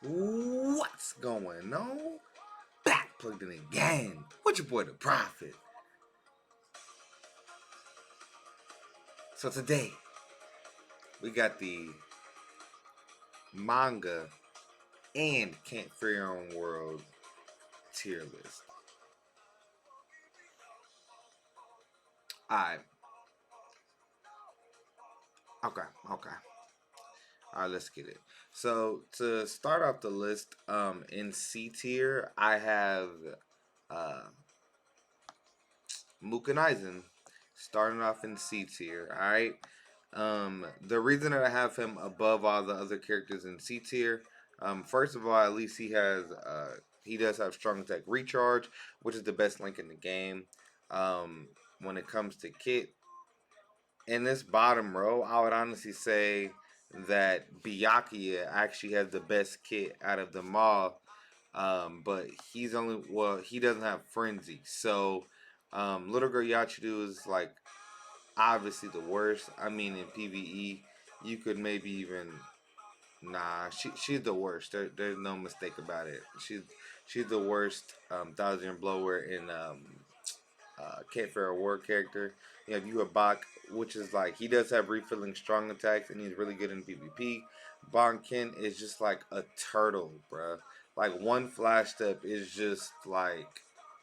What's going on? Back plugged in again. With your boy the Prophet. So today we got the manga and Can't Fear Your Own World tier list. Alright. Okay. Alright, let's get it. So to start off the list, in C tier, I have uh Mukan starting off in C tier. Alright. The reason that I have him above all the other characters in C tier, first of all, at least he does have strong attack recharge, which is the best link in the game. When it comes to kit, in this bottom row, I would honestly say that Byakuya actually has the best kit out of them all. But he doesn't have frenzy. So Little Girl Yachidu is like obviously the worst. I mean, in PvE, you could maybe even she's the worst. There's no mistake about it. She's the worst thousand blower in Can't Fair War character. You have Yuabak, which is like he does have refilling strong attacks and he's really good in PvP. Bonkin is just like a turtle, bruh. Like one flash step is just like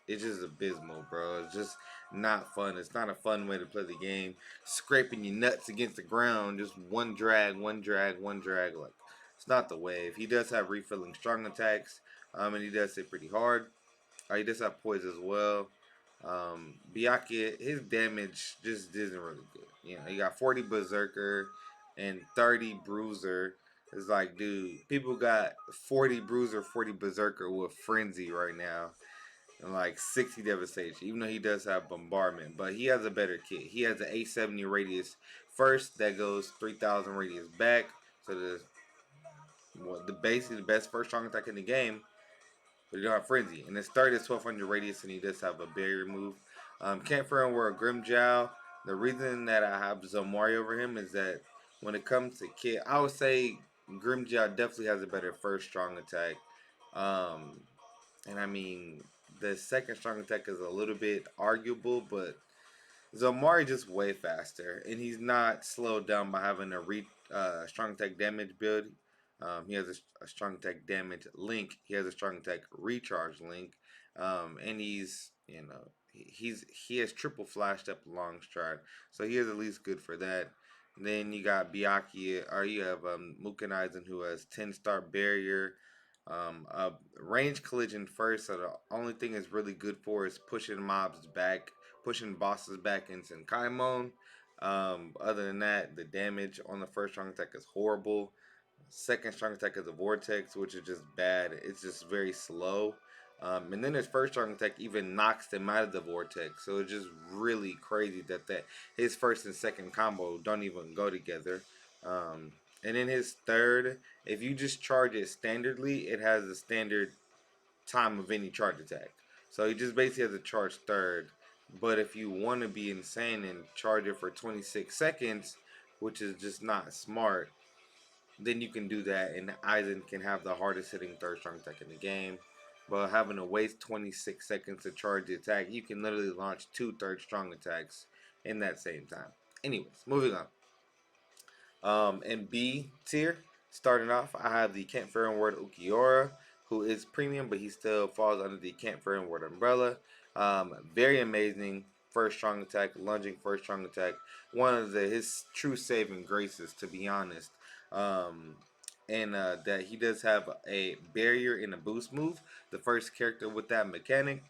it's just abysmal, bro. It's just not fun. It's not a fun way to play the game. Scraping your nuts against the ground, just one drag. Like it's not the wave. He does have refilling strong attacks, and he does hit pretty hard. He does have poise as well. Byakuya, his damage just isn't really good. You know, he got 40 Berserker and 30 Bruiser. It's like, dude, people got 40 Bruiser, 40 Berserker with Frenzy right now. And like 60 Devastation, even though he does have Bombardment. But he has a better kit. He has an 870 radius first that goes 3,000 radius back. So basically the best first strong attack in the game, but you don't have Frenzy. And his third is 1200 radius, and he does have a barrier move. Can't Fur and wear a Grimjow. The reason that I have Zomari over him is that when it comes to kit, I would say Grimjow definitely has a better first strong attack. Um, and I mean, the second strong attack is a little bit arguable, but Zomari just way faster, and he's not slowed down by having a strong attack damage build. He has a strong attack damage link. He has a strong attack recharge link, and he has triple flashed up long stride, so he is at least good for that. And then you got Byakuya, or you have Mukan who has 10-star barrier. Range collision first, so the only thing it's really good for is pushing bosses back in Senkaimon. Other than that, the damage on the first strong attack is horrible. Second strong attack is a vortex, which is just bad. It's just very slow. And then his first strong attack even knocks them out of the vortex. So it's just really crazy that his first and second combo don't even go together. And then his third, if you just charge it standardly, it has a standard time of any charge attack. So he just basically has a charge third. But if you want to be insane and charge it for 26 seconds, which is just not smart, then you can do that, and Aizen can have the hardest hitting third strong attack in the game. But having to waste 26 seconds to charge the attack, you can literally launch two third strong attacks in that same time. Anyways, moving on. In B tier, starting off, I have the Can't Fair and Word Ukiora, who is premium, but he still falls under the Can't Fair and Word umbrella. Very amazing first strong attack, lunging first strong attack. One of his true saving graces, to be honest. And that he does have a barrier in a boost move. The first character with that mechanic.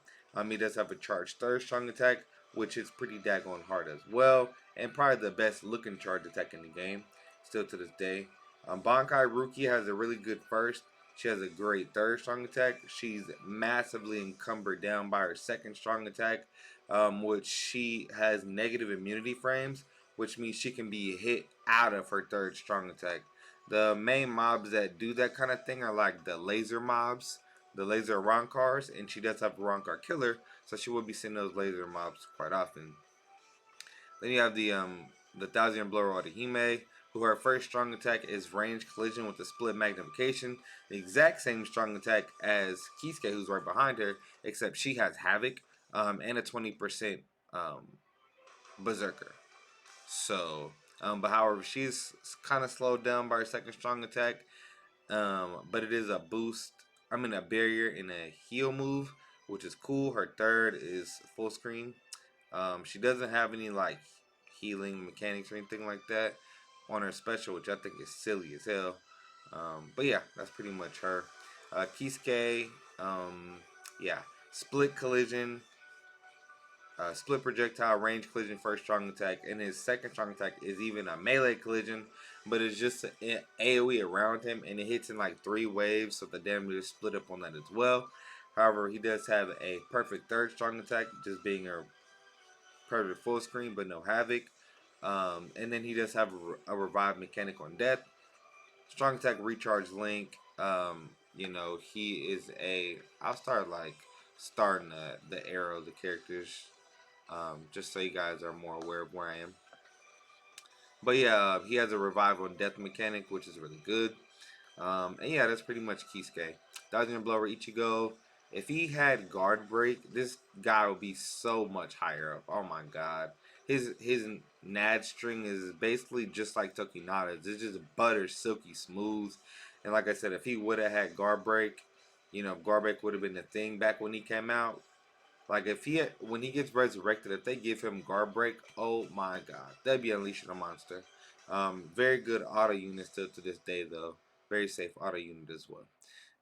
He does have a charged third strong attack, which is pretty daggone hard as well, and probably the best looking charge attack in the game, still to this day. Bankai Ruki has a really good first. She has a great third strong attack. She's massively encumbered down by her second strong attack, which she has negative immunity frames, which means she can be hit out of her third strong attack. The main mobs that do that kind of thing are like the laser mobs, the laser Ronkars, and she does have a Ronkar killer, so she will be seeing those laser mobs quite often. Then you have the Thousand Blower Orihime, who her first strong attack is range collision with a split magnification. The exact same strong attack as Kisuke, who's right behind her, except she has Havoc and a 20% Berserker. So, but however, she's kind of slowed down by her second strong attack. But it is a boost. I mean, a barrier and a heal move, which is cool. Her third is full screen. She doesn't have any like healing mechanics or anything like that on her special, which I think is silly as hell. But yeah, that's pretty much her. Kisuke, yeah, split collision, split projectile, range collision, first strong attack, and his second strong attack is even a melee collision, but it's just an AoE around him, and it hits in like 3 waves, so the damage is split up on that as well. However, he does have a perfect third strong attack, just being a perfect full screen, but no havoc. And then he does have a revive mechanic on death. Strong attack, recharge link. He is a. I'll start like starting the arrow, the characters, just so you guys are more aware of where I am. But yeah, he has a revive on death mechanic, which is really good. And yeah, that's pretty much Kisuke. Dodging and Blower Ichigo. If he had guard break, this guy would be so much higher up. Oh my god. His Nad string is basically just like Tokinada's. It's just butter, silky, smooth. And like I said, if he would have had guard break, guard break would have been the thing back when he came out. Like if when he gets resurrected, if they give him guard break, oh my god, that'd be unleashing a monster. Very good auto unit still to this day though. Very safe auto unit as well.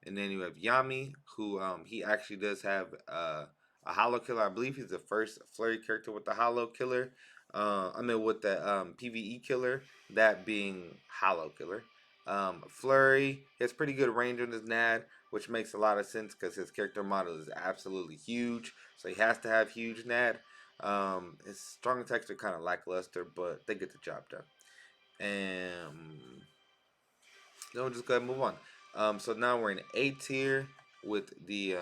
And then you have Yami, who he actually does have a Hollow Killer. I believe he's the first Flurry character with the Hollow Killer. With the PVE Killer, that being Hollow Killer. Flurry, he has pretty good range on his NAD, which makes a lot of sense because his character model is absolutely huge. So he has to have huge NAD. His strong attacks are kind of lackluster, but they get the job done. And then we'll just go ahead and move on. So now we're in A tier with the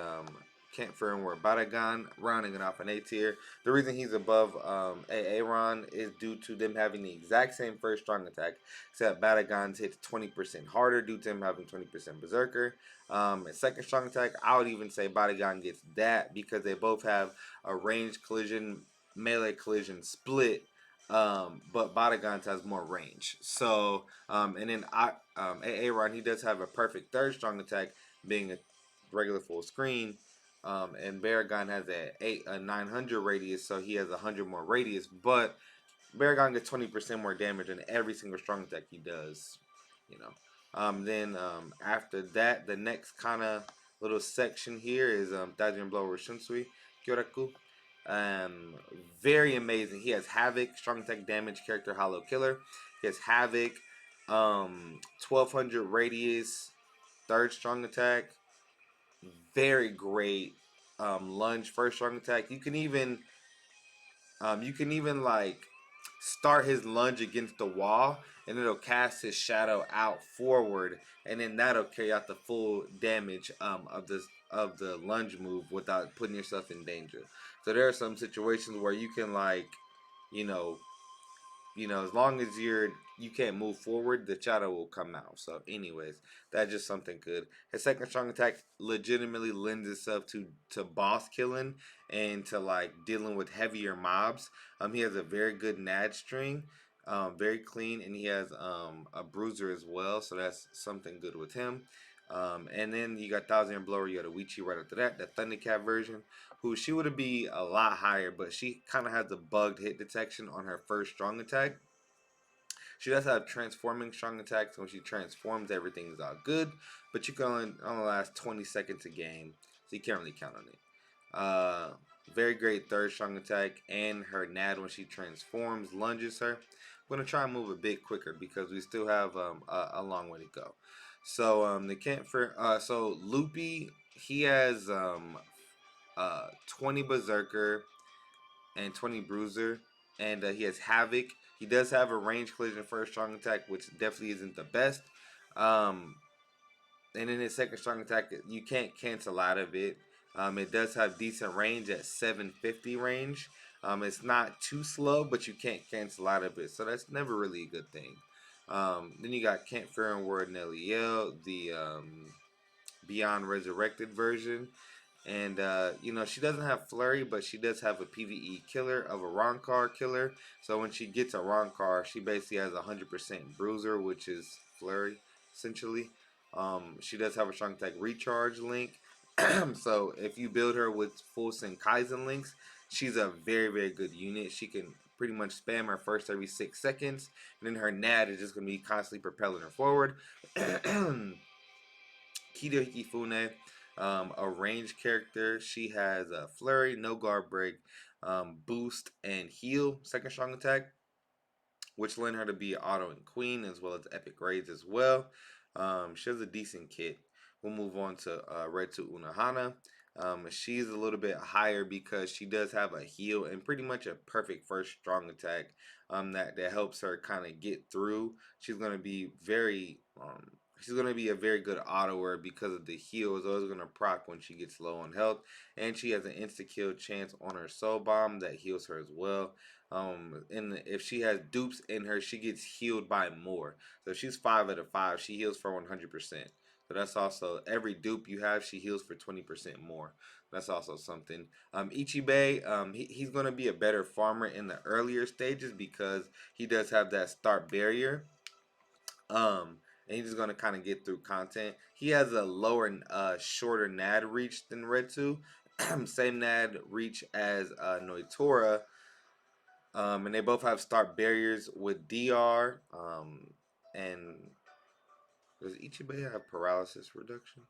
Kentfer and we're Baragon rounding it off in A tier. The reason he's above Aaron is due to them having the exact same first strong attack, except Baragon's hits 20% harder due to him having 20% Berserker. And second strong attack, I would even say Baragon gets that because they both have a range collision, melee collision split. But Bodyguns has more range. So, and then Aaron, he does have a perfect third strong attack, being a regular full screen. And Baragon has a 900 radius, so he has 100 more radius. But Baragon gets 20% more damage in every single strong attack he does. Then after that, the next kind of little section here is Dajin Blower Shunsui Kyoraku. Very amazing. He has Havoc, strong attack damage, character Hollow Killer. He has Havoc, 1200 radius, third strong attack. Very great lunge, first strong attack. You can even like start his lunge against the wall, and it'll cast his shadow out forward, and then that'll carry out the full damage of the lunge move without putting yourself in danger. So there are some situations where you can like, you know, as long as you can't move forward, the shadow will come out. So, anyways, that's just something good. His second strong attack legitimately lends itself to boss killing and to like dealing with heavier mobs. He has a very good Nad string, very clean, and he has a bruiser as well. So that's something good with him. And then you got Thousand Blower, you got a Wichi right after that, the Thundercat version, who she would be a lot higher, but she kind of has the bugged hit detection on her first strong attack. She does have transforming strong attacks. When she transforms, everything is all good, but you can only last 20 seconds a game, so you can't really count on it. Very great third strong attack, and her NAD when she transforms lunges her. I'm going to try and move a bit quicker because we still have a long way to go. So the Kent so Loopy, he has 20 Berserker and 20 Bruiser, and he has Havoc. He does have a range collision first strong attack, which definitely isn't the best. And in his second strong attack, you can't cancel out of it. It does have decent range at 750 range. It's not too slow, but you can't cancel out of it, so that's never really a good thing. Then you got Can't Fear and Word Nelliel, the Beyond Resurrected version. And, she doesn't have Flurry, but she does have a PvE killer of a Ronkar killer. So when she gets a Ronkar, she basically has a 100% Bruiser, which is Flurry, essentially. She does have a strong attack recharge link. So if you build her with full Kaizen links, she's a very, very good unit. She can pretty much spam her first every 6 seconds. And then her NAD is just going to be constantly propelling her forward. Kido Hikifune, a ranged character. She has a Flurry, no guard break, boost, and heal, second strong attack, which lend her to be auto and queen as well as epic raids as well. She has a decent kit. We'll move on to Red to Unohana. She's a little bit higher because she does have a heal and pretty much a perfect first strong attack that helps her kind of get through. She's going to be she's going to be a very good autoer because of the heal. Is always going to proc when she gets low on health, and she has an insta kill chance on her soul bomb that heals her as well. And if she has dupes in her, she gets healed by more. So if she's 5 out of 5, she heals for 100%. So that's also every dupe you have, she heals for 20% more. That's also something. Ichibe, he's going to be a better farmer in the earlier stages because he does have that start barrier. And he's just going to kind of get through content. He has a lower, shorter NAD reach than Red 2. Same NAD reach as Noitora. And they both have start barriers with DR. And does Ichibe have paralysis reduction?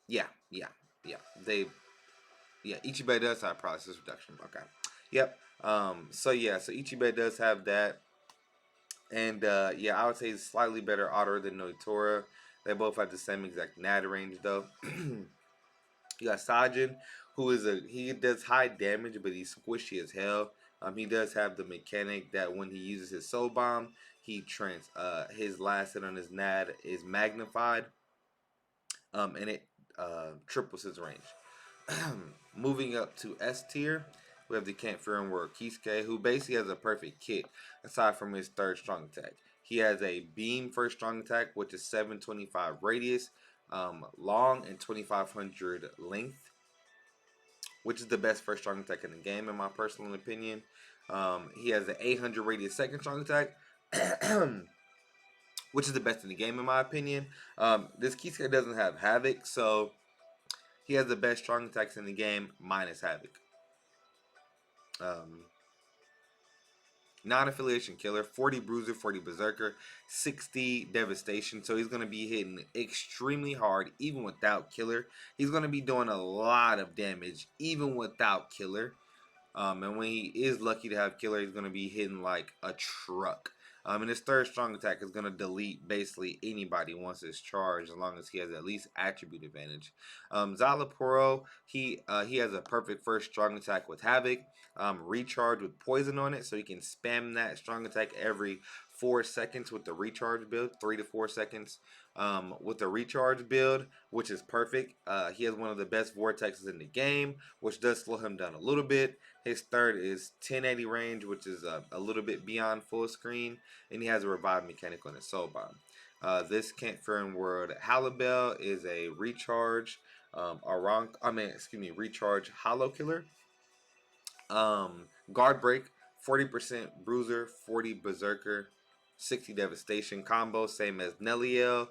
Yeah, yeah, yeah. Ichibe does have paralysis reduction. Okay. Yep. So Ichibe does have that. And I would say he's slightly better otter than Noitora. They both have the same exact NAD range though. You got Sajin, he does high damage, but he's squishy as hell. He does have the mechanic that when he uses his soul bomb, his last hit on his NAD is magnified, and it triples his range. Moving up to S tier, we have the Can't Fear and Word Kisuke, who basically has a perfect kit aside from his third strong attack. He has a beam first strong attack, which is 725 radius, long, and 2500 length, which is the best first strong attack in the game, in my personal opinion. He has an 800 radius second strong attack, which is the best in the game, in my opinion. This Kisuke doesn't have Havoc, so he has the best strong attacks in the game, minus Havoc. Non-affiliation killer, 40 bruiser, 40 berserker, 60 devastation. So he's going to be hitting extremely hard even without killer. He's going to be doing a lot of damage even without killer. And when he is lucky to have killer, he's going to be hitting like a truck. And his third strong attack is going to delete basically anybody once it's charged, as long as he has at least attribute advantage. Zalapuro, he has a perfect first strong attack with Havoc, recharge with poison on it, so he can spam that strong attack every 4 seconds with the recharge build, 3 to 4 seconds with the recharge build, which is perfect. He has one of the best vortexes in the game, which does slow him down a little bit. His third is 1080 range, which is a little bit beyond full screen, and he has a revive mechanic on his soul bomb. This Can't Fear and Word Halibel is a recharge, recharge hollow killer. Guard break, 40% bruiser, 40 berserker, 60 devastation combo, same as Nelliel.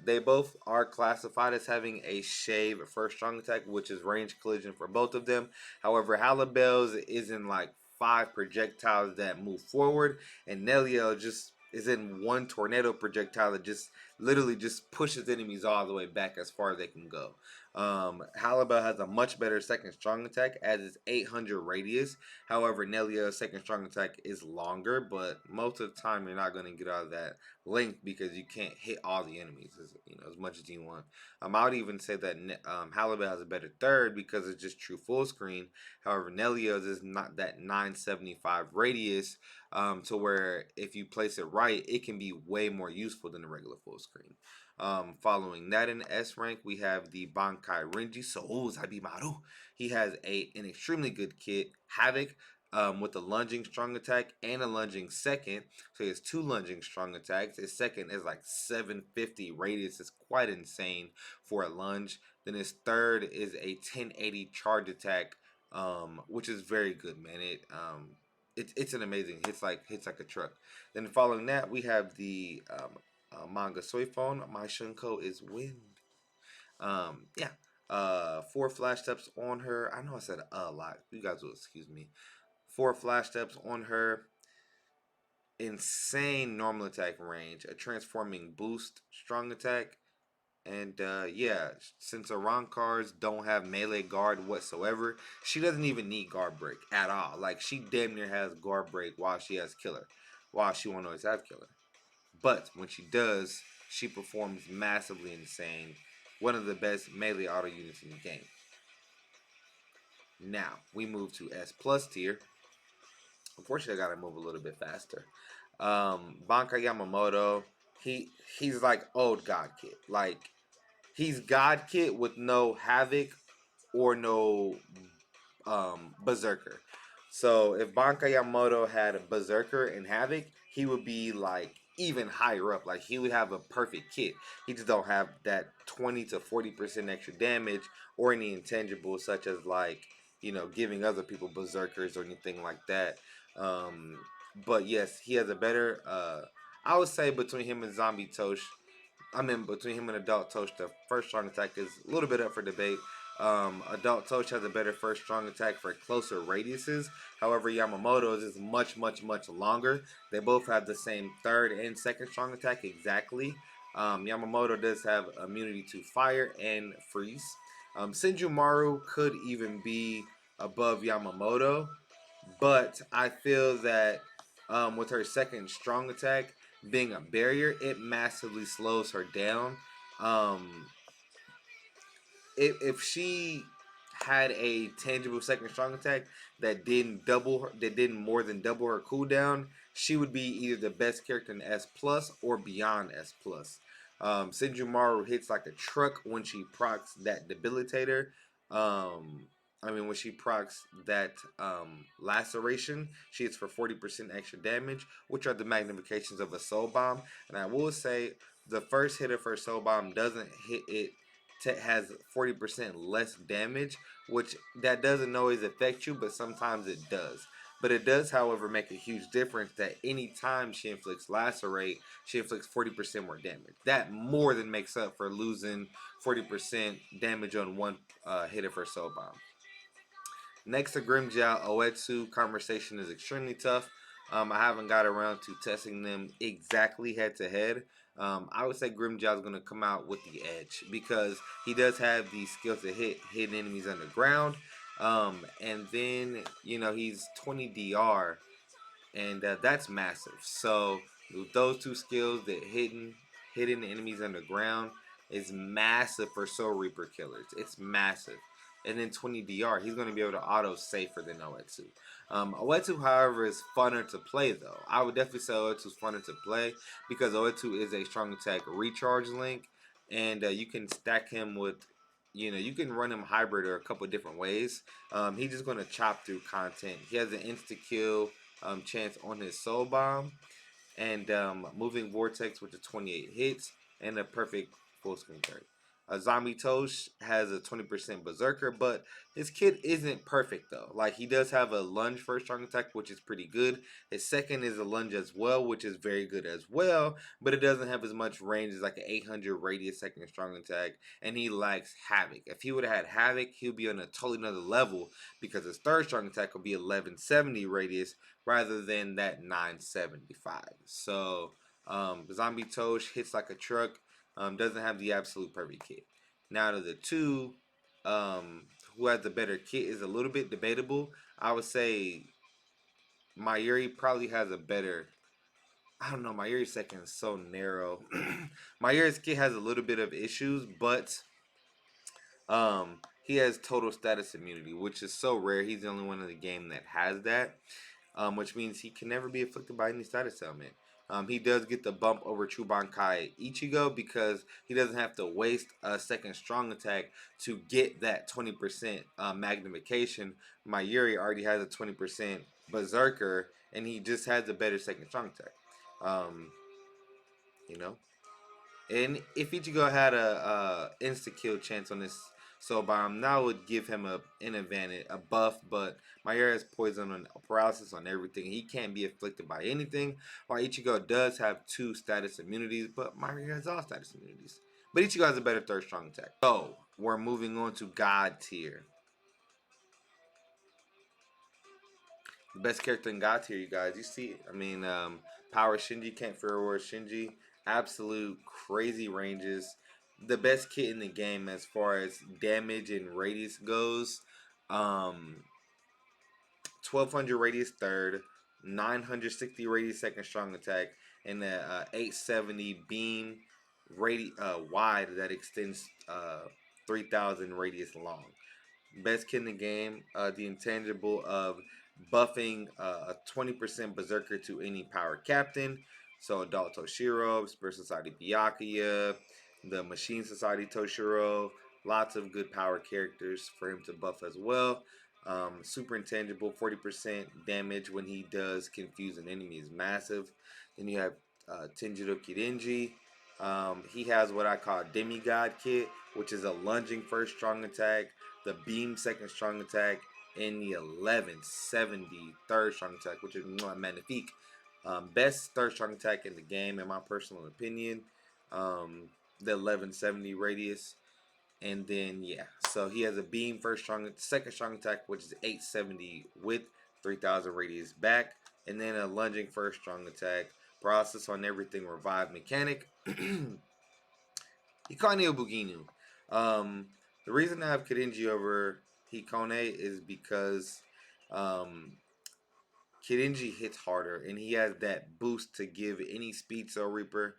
They both are classified as having a shave first strong attack, which is range collision for both of them. However, Halibel's is in like 5 projectiles that move forward, and Nelliel just is in 1 tornado projectile that just literally just pushes enemies all the way back as far as they can go. Halibel has a much better second strong attack as its 800 radius. However, Nelliel's second strong attack is longer, but most of the time you're not going to get out of that length because you can't hit all the enemies as much as you want. I would even say that Halibel has a better third because it's just true full screen. However, Nelliel's is not that 975 radius, to where if you place it right, it can be way more useful than the regular full screen. Following that in S rank, we have the Bankai Renji Sou Zabimaru. He has an extremely good kit, Havoc, with a lunging strong attack and a lunging second. So he has 2 lunging strong attacks. His second is like 750 radius. It's quite insane for a lunge. Then his third is a 1080 charge attack, which is very good, man. It's an amazing hits like a truck. Then following that, we have the manga Soifon. My Shunko is wind. Yeah. 4 flash steps on her. I know I said a lot. You guys will excuse me. 4 flash steps on her. Insane normal attack range. A transforming boost strong attack. And yeah, since Iran cards don't have melee guard whatsoever, she doesn't even need guard break at all. Like, she damn near has guard break while she has killer. While she won't always have killer. But when she does, she performs massively insane. One of the best melee auto units in the game. Now, we move to S plus tier. Unfortunately, I gotta move a little bit faster. Bankai Yamamoto, he's like old God Kid. Like, he's God Kid with no Havoc or no Berserker. So if Bankai Yamamoto had a Berserker and Havoc, he would be like even higher up. Like, he would have a perfect kit. He just don't have that 20 to 40% extra damage or any intangibles such as, like, giving other people Berserkers or anything like that. But yes, he has a better. I would say between him and Zombie Tosh, between him and Adult Tosh, the first strong attack is a little bit up for debate. Adult Tosh has a better first strong attack for closer radiuses. However, Yamamoto's is much, much, much longer. They both have the same third and second strong attack exactly. Yamamoto does have immunity to fire and freeze. Senjumaru could even be above Yamamoto, but I feel that with her second strong attack being a barrier, it massively slows her down. Um, if she had a tangible second strong attack that didn't more than double her cooldown, she would be either the best character in S plus or beyond S plus. Senjumaru hits like a truck when she procs that debilitator. When she procs that laceration, she hits for 40% extra damage, which are the magnifications of a soul bomb. And I will say the first hit of her soul bomb doesn't hit it has 40% less damage, which that doesn't always affect you, but sometimes it does. But it does, however, make a huge difference that any time she inflicts lacerate, she inflicts 40% more damage. That more than makes up for losing 40% damage on one hit of her soul bomb. Next to Grimmjow, Oetsu conversation is extremely tough. I haven't got around to testing them exactly head to head. I would say Grimmjow is going to come out with the edge because he does have the skill to hit hidden enemies underground. And then, he's 20 DR, and that's massive. So with those two skills, the hidden enemies underground is massive for Soul Reaper killers. It's massive. And then 20 DR, he's going to be able to auto safer than Oetsu. Oetsu, however, is funner to play though. I would definitely say Oetsu's funner to play because Oetsu is a strong attack recharge link, and you can stack him with. You can run him hybrid or a couple different ways. He's just going to chop through content. He has an insta kill chance on his soul bomb, and moving vortex with the 28 hits and a perfect full screen carry. Zombie Tosh has a 20% berserker, but his kit isn't perfect though. Like, he does have a lunge first strong attack, which is pretty good. His second is a lunge as well, which is very good as well, but it doesn't have as much range as like an 800 radius second strong attack, and he lacks Havoc. If he would have had Havoc, he would be on a totally another level because his third strong attack would be 1170 radius rather than that 975. So Zombie Tosh hits like a truck. Doesn't have the absolute perfect kit. Now to the two, who has the better kit is a little bit debatable. I would say Mayuri probably has a better. I don't know. Mayuri's second is so narrow. Mayuri's kit has a little bit of issues, but he has total status immunity, which is so rare. He's the only one in the game that has that, which means he can never be afflicted by any status ailment. He does get the bump over Chubankai Ichigo because he doesn't have to waste a second strong attack to get that 20% magnification. Mayuri already has a 20% berserker, and he just has a better second strong attack. Um, you know, and if Ichigo had a insta kill chance on this soul bomb, now would give him an advantage, a buff. But Mayura has poison on paralysis on everything. He can't be afflicted by anything. While Ichigo does have 2 status immunities, but Mayura has all status immunities. But Ichigo has a better third strong attack. So we're moving on to God tier. The best character in God tier, you guys. You see it. I mean, Power Shinji, can't fear war Shinji. Absolute crazy ranges. The best kit in the game as far as damage and radius goes. 1200 radius third, 960 radius second strong attack, and a 870 beam wide that extends 3000 radius long. Best kit in the game, the intangible of buffing a 20% berserker to any power captain. So Adult Toshiro, Spirit Society Byakuya, the Machine Society Toshiro, lots of good power characters for him to buff as well. Super intangible, 40% damage when he does confuse an enemy is massive. Then you have Tenjiro Kirinji. He has what I call Demigod Kit, which is a lunging first strong attack, the beam second strong attack, and the 1170 third strong attack, which is magnifique. Best third strong attack in the game, in my personal opinion. The 1170 radius. And then yeah, so he has a beam second strong attack, which is 870 with 3000 radius back, and then a lunging first strong attack, process on everything, revive mechanic. Hikane Obuginu. The reason I have Kirinji over Hikone is because um, Kirinji hits harder, and he has that boost to give any Speed Soul Reaper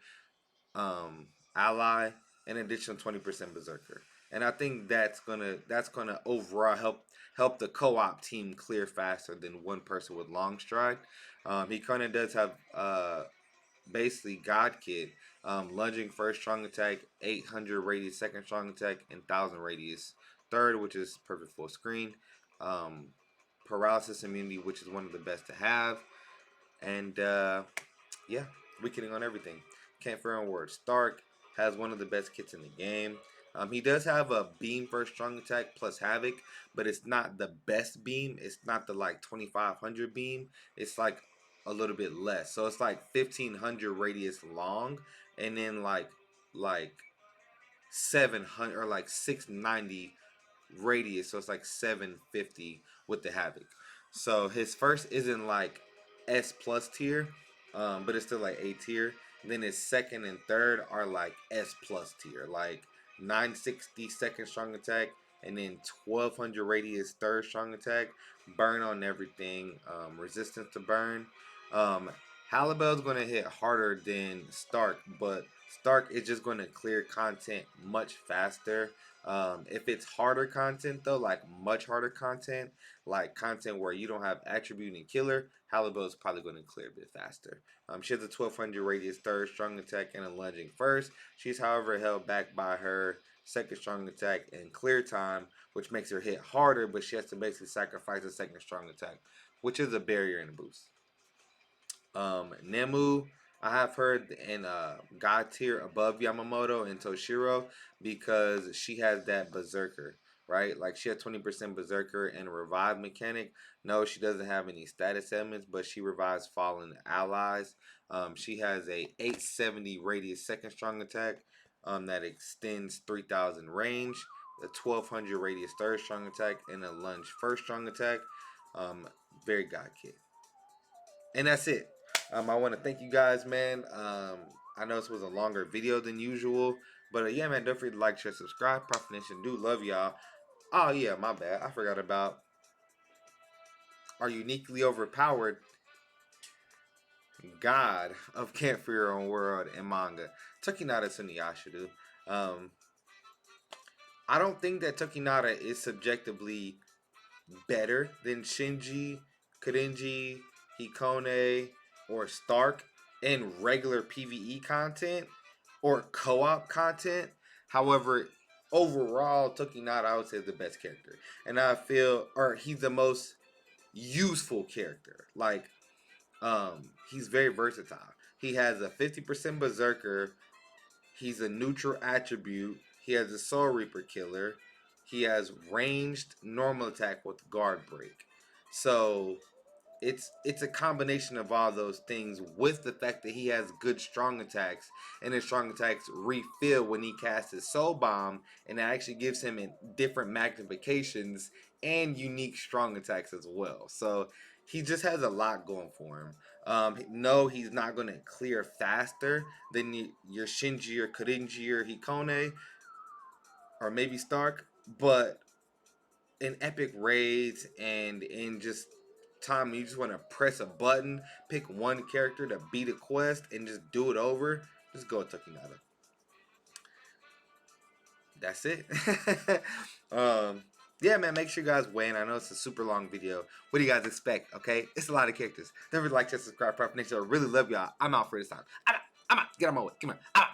ally an additional 20% berserker. And I think that's gonna overall help the co-op team clear faster than one person with long stride. He kind of does have basically God Kid, lunging first strong attack, 800 radius second strong attack, and 1000 radius third, which is perfect full screen. Um, Paralysis immunity, which is one of the best to have, and yeah, weakening on everything. Can't fear on word. Stark has one of the best kits in the game. He does have a beam first strong attack plus havoc, but it's not the best beam. It's not the like 2500 beam. It's like a little bit less. So it's like 1500 radius long, and then like 700 or like 690 radius, so it's like 750 with the havoc. So his first isn't like S plus tier, but it's still like A tier. Then his second and third are like S plus tier, like 960 second strong attack, and then 1200 radius third strong attack, burn on everything, resistance to burn. Um, Halibel's gonna hit harder than Stark, but Stark is just gonna clear content much faster. If it's harder content though, like much harder content, like content where you don't have attribute and killer, Halibel is probably going to clear a bit faster. She has a 1200 radius third strong attack and a lunging first. She's however held back by her second strong attack and clear time, which makes her hit harder, but she has to basically sacrifice a second strong attack, which is a barrier and a boost. Nemu, I have her in God tier above Yamamoto and Toshiro because she has that berserker, right? Like she has 20% berserker and a revive mechanic. No, she doesn't have any status elements, but she revives fallen allies. She has a 870 radius second strong attack that extends 3000 range, a 1200 radius third strong attack, and a lunge first strong attack. Very God kit. And that's it. I want to thank you guys, man. I know this was a longer video than usual, but yeah, man, don't forget to like, share, subscribe. Prophet Nation, do love y'all. Oh yeah, my bad. I forgot about our uniquely overpowered god of Can't Fear Your Own World and manga, Tokinata Tsuniyashiru. I don't think that Tokinata is subjectively better than Shinji, Kurenji, Hikone, or Stark in regular PvE content or co-op content. However, overall, Tokinata I would say is the best character, and I feel, or he's the most useful character. Like, he's very versatile. He has a 50% berserker. He's a neutral attribute. He has a Soul Reaper killer. He has ranged normal attack with guard break. So it's a combination of all those things with the fact that he has good strong attacks, and his strong attacks refill when he casts his soul bomb, and it actually gives him different magnifications and unique strong attacks as well. So he just has a lot going for him. No, he's not going to clear faster than your Shinji or Korinji or Hikone or maybe Stark, but in epic raids and in just time you just want to press a button, pick one character to beat a quest and just do it over, just go Tokinata. That's it. um yeah, man, make sure you guys weigh in. I know it's a super long video. What do you guys expect? Okay, it's a lot of characters. Don't forget to like, share, subscribe, subscribe. I really love y'all. I'm out for this time. I'm out. Get on my way. Come on. I'm out.